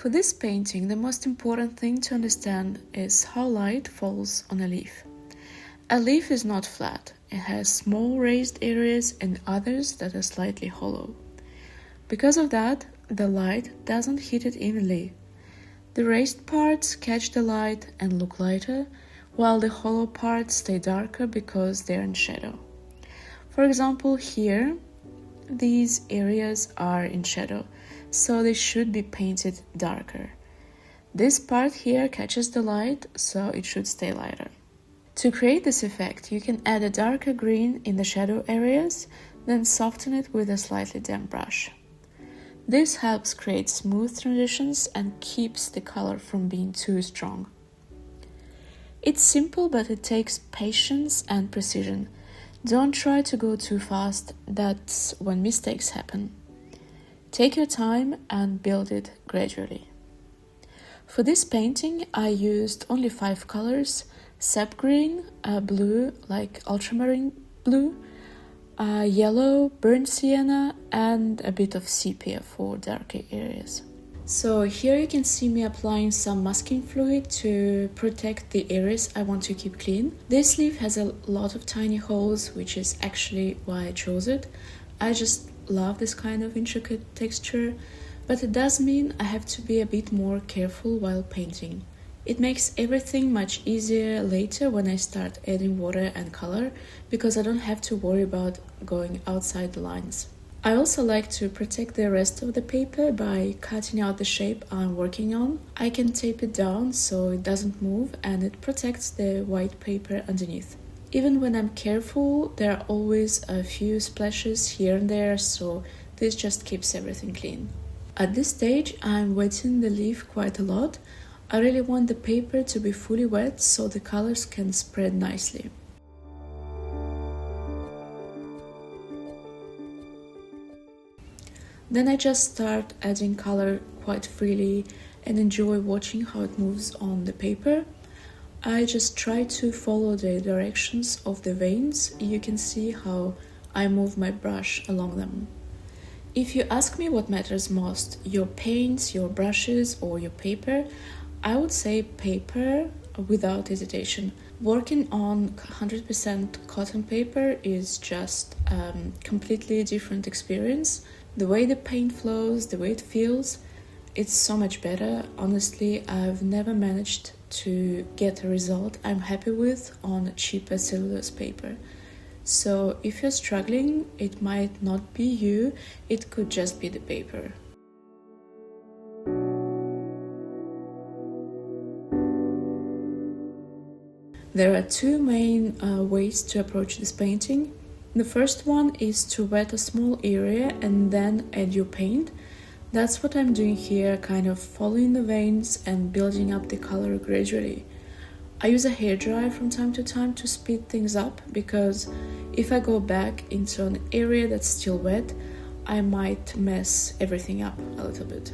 For this painting, the most important thing to understand is how light falls on a leaf. A leaf is not flat, it has small raised areas and others that are slightly hollow. Because of that, the light doesn't hit it evenly. The raised parts catch the light and look lighter, while the hollow parts stay darker because they're in shadow. For example, here, these areas are in shadow, so they should be painted darker. This part here catches the light, so it should stay lighter. To create this effect, you can add a darker green in the shadow areas, then soften it with a slightly damp brush. This helps create smooth transitions and keeps the color from being too strong. It's simple, but it takes patience and precision. Don't try to go too fast, that's when mistakes happen. Take your time and build it gradually. For this painting, I used only 5 colors: sap green, blue like ultramarine blue, yellow, burnt sienna, and a bit of sepia for darker areas. So here you can see me applying some masking fluid to protect the areas I want to keep clean. This leaf has a lot of tiny holes, which is actually why I chose it. I just love this kind of intricate texture, but it does mean I have to be a bit more careful while painting. It makes everything much easier later when I start adding water and color, because I don't have to worry about going outside the lines. I also like to protect the rest of the paper by cutting out the shape I'm working on. I can tape it down so it doesn't move and it protects the white paper underneath. Even when I'm careful, there are always a few splashes here and there, so this just keeps everything clean. At this stage, I'm wetting the leaf quite a lot. I really want the paper to be fully wet so the colors can spread nicely. Then I just start adding color quite freely and enjoy watching how it moves on the paper. I just try to follow the directions of the veins. You can see how I move my brush along them. If you ask me what matters most, your paints, your brushes, or your paper, I would say paper without hesitation. Working on 100% cotton paper is just a completely different experience. The way the paint flows, the way it feels, it's so much better. Honestly, I've never managed to get a result I'm happy with on cheaper cellulose paper. So if you're struggling, it might not be you, it could just be the paper. There are 2 main ways to approach this painting. The first one is to wet a small area and then add your paint. That's what I'm doing here, kind of following the veins and building up the color gradually. I use a hairdryer from time to time to speed things up, because if I go back into an area that's still wet, I might mess everything up a little bit.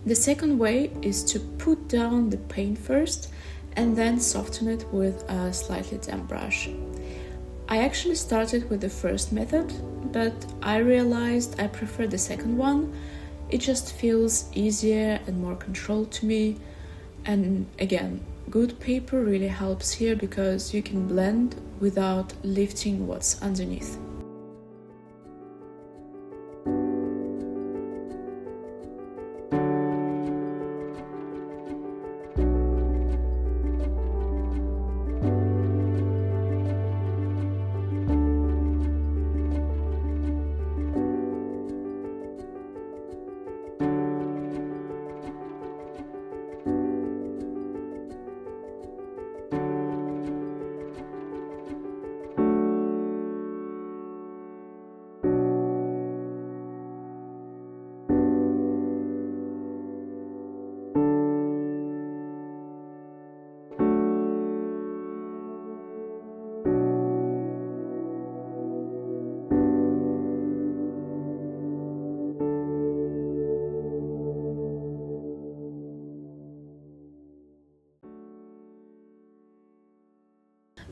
The second way is to put down the paint first and then soften it with a slightly damp brush. I actually started with the first method, but I realized I prefer the second one. It just feels easier and more controlled to me. And again, good paper really helps here because you can blend without lifting what's underneath.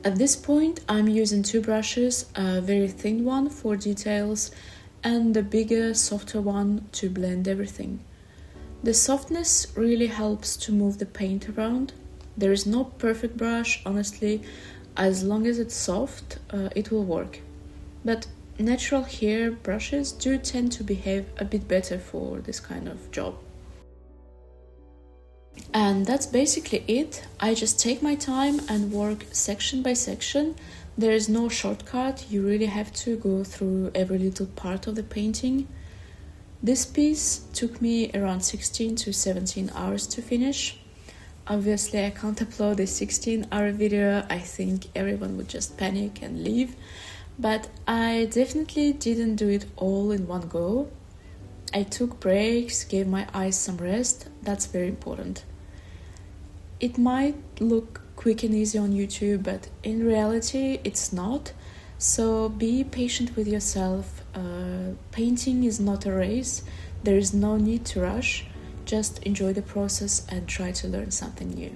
At this point, I'm using 2 brushes, a very thin one for details and a bigger, softer one to blend everything. The softness really helps to move the paint around. There is no perfect brush, honestly. As long as it's soft, it will work. But natural hair brushes do tend to behave a bit better for this kind of job. And that's basically it. I just take my time and work section by section. There is no shortcut, you really have to go through every little part of the painting. This piece took me around 16 to 17 hours to finish. Obviously, I can't upload a 16-hour video. I think everyone would just panic and leave. But I definitely didn't do it all in one go. I took breaks, gave my eyes some rest. That's very important. It might look quick and easy on YouTube, but in reality, it's not. So be patient with yourself. Painting is not a race. There is no need to rush. Just enjoy the process and try to learn something new.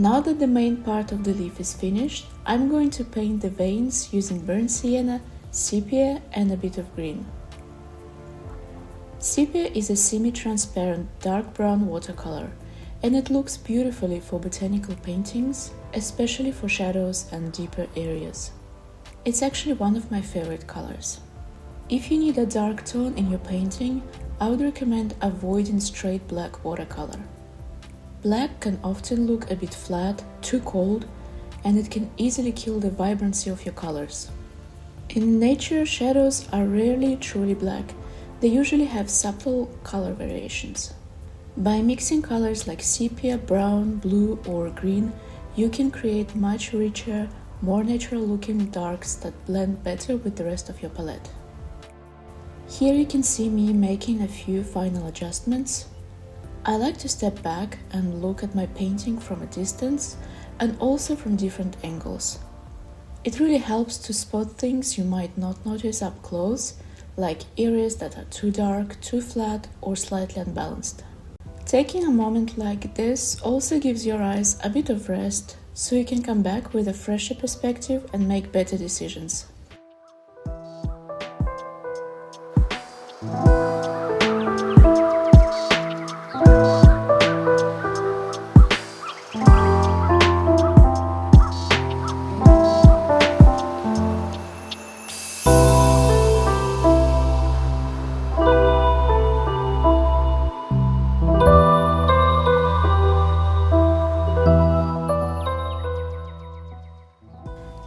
Now that the main part of the leaf is finished, I'm going to paint the veins using burnt sienna, sepia and a bit of green. Sepia is a semi-transparent dark brown watercolor, and it looks beautifully for botanical paintings, especially for shadows and deeper areas. It's actually one of my favorite colors. If you need a dark tone in your painting, I would recommend avoiding straight black watercolor. Black can often look a bit flat, too cold, and it can easily kill the vibrancy of your colors. In nature, shadows are rarely truly black. They usually have subtle color variations. By mixing colors like sepia, brown, blue, or green, you can create much richer, more natural-looking darks that blend better with the rest of your palette. Here you can see me making a few final adjustments. I like to step back and look at my painting from a distance and also from different angles. It really helps to spot things you might not notice up close, like areas that are too dark, too flat, or slightly unbalanced. Taking a moment like this also gives your eyes a bit of rest, so you can come back with a fresher perspective and make better decisions.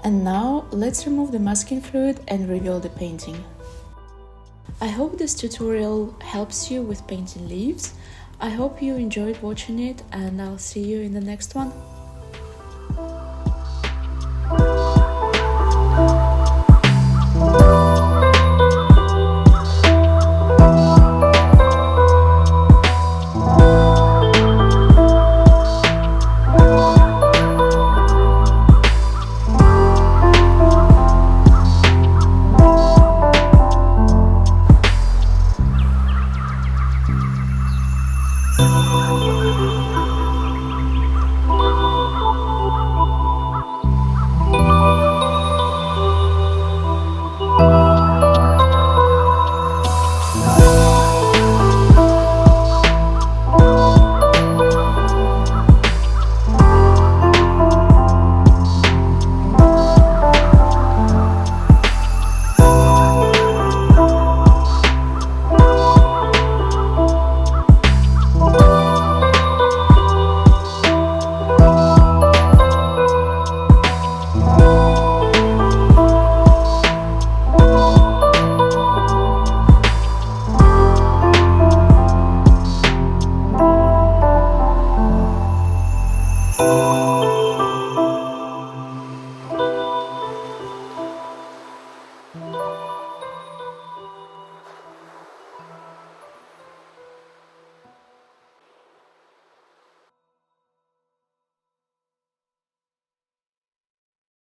And now, let's remove the masking fluid and reveal the painting. I hope this tutorial helps you with painting leaves. I hope you enjoyed watching it, and I'll see you in the next one.